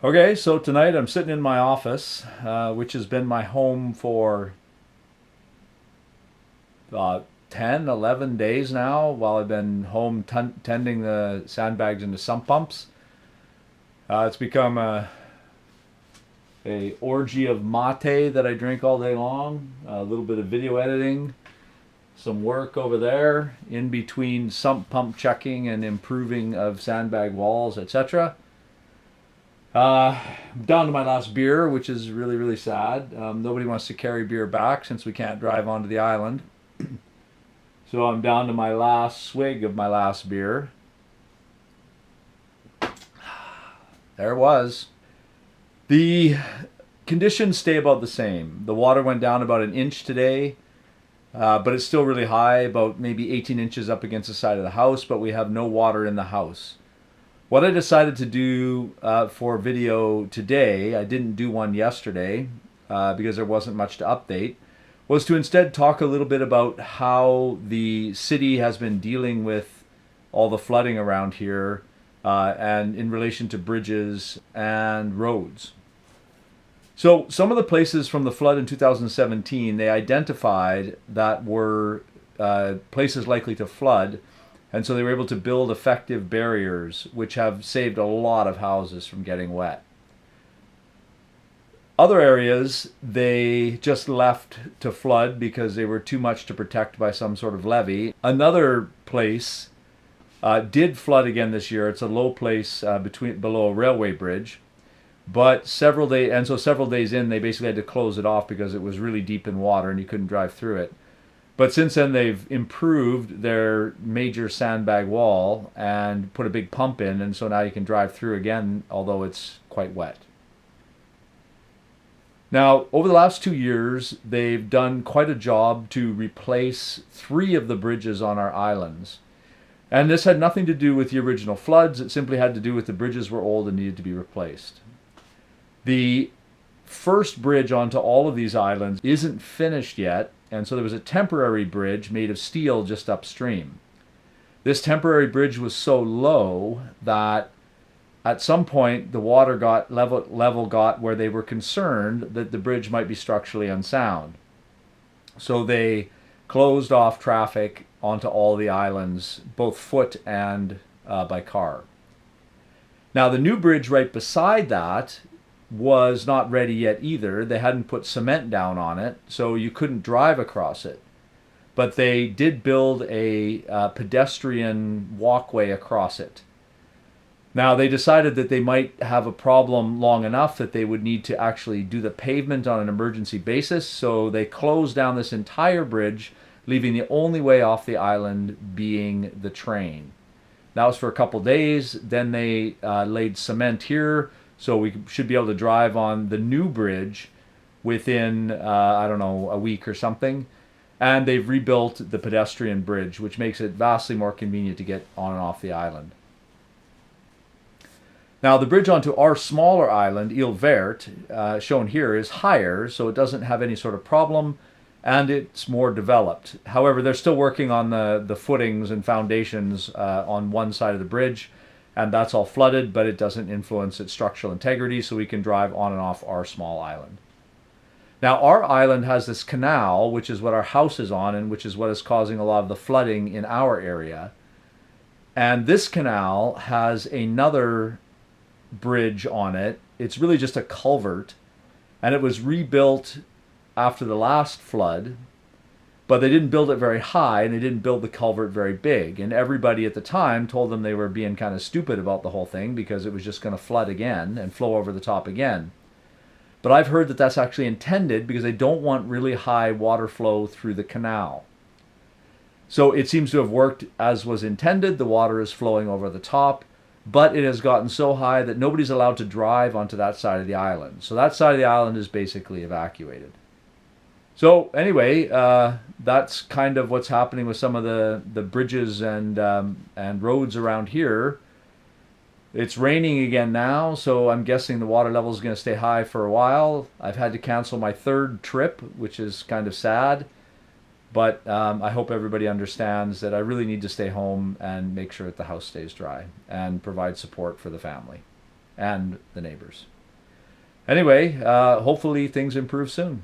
Okay, so tonight I'm sitting in my office, which has been my home for uh, 10, 11 days now while I've been home tending the sandbags and the sump pumps. It's become a orgy of mate that I drink all day long, a little bit of video editing, some work over there in between sump pump checking and improving of sandbag walls, etc. Uh, Down to my last beer, which is really, really sad. Nobody wants to carry beer back since we can't drive onto the island. So I'm down to my last swig of my last beer. There it was. The conditions stay about the same. The water went down about an inch today, but it's still really high, about maybe 18 inches up against the side of the house, but we have no water in the house. What I decided to do for video today, I didn't do one yesterday because there wasn't much to update, was to instead talk a little bit about how the city has been dealing with all the flooding around here and in relation to bridges and roads. So some of the places from the flood in 2017 they identified that were places likely to flood, and so they were able to build effective barriers which have saved a lot of houses from getting wet. Other areas they just left to flood because they were too much to protect by some sort of levee. Another place did flood again this year. It's a low place below a railway bridge, but several days in they basically had to close it off because it was really deep in water and you couldn't drive through it. But since then, they've improved their major sandbag wall and put a big pump in, and so now you can drive through again, although it's quite wet. Now, over the last 2 years, they've done quite a job to replace 3 of the bridges on our islands. And this had nothing to do with the original floods, it simply had to do with the bridges were old and needed to be replaced. The first bridge onto all of these islands isn't finished yet, and so there was a temporary bridge made of steel just upstream. This temporary bridge was so low that at some point the water got level got where they were concerned that the bridge might be structurally unsound. So they closed off traffic onto all the islands, both foot and by car. Now the new bridge right beside that was not ready yet either. They hadn't put cement down on it, so you couldn't drive across it. But they did build a pedestrian walkway across it. Now they decided that they might have a problem long enough that they would need to actually do the pavement on an emergency basis, so they closed down this entire bridge, leaving the only way off the island being the train. That was for a couple days. Then they laid cement here, so we should be able to drive on the new bridge within, I don't know, a week or something. And they've rebuilt the pedestrian bridge, which makes it vastly more convenient to get on and off the island. Now, the bridge onto our smaller island, Ile Verte, shown here, is higher, so it doesn't have any sort of problem, and it's more developed. However, they're still working on the footings and foundations on one side of the bridge, and that's all flooded, but it doesn't influence its structural integrity, so we can drive on and off our small island. Now, our island has this canal, which is what our house is on, and which is what is causing a lot of the flooding in our area. And this canal has another bridge on it. It's really just a culvert, and it was rebuilt after the last flood, but they didn't build it very high and they didn't build the culvert very big, and everybody at the time told them they were being kind of stupid about the whole thing because it was just going to flood again and flow over the top again. But I've heard that that's actually intended because they don't want really high water flow through the canal. So it seems to have worked as was intended. The water is flowing over the top, but it has gotten so high that nobody's allowed to drive onto that side of the island. So that side of the island is basically evacuated. So anyway, that's kind of what's happening with some of the bridges and roads around here. It's raining again now, so I'm guessing the water level is going to stay high for a while. I've had to cancel my 3rd trip, which is kind of sad. But I hope everybody understands that I really need to stay home and make sure that the house stays dry and provide support for the family. and the neighbors. Anyway, hopefully things improve soon.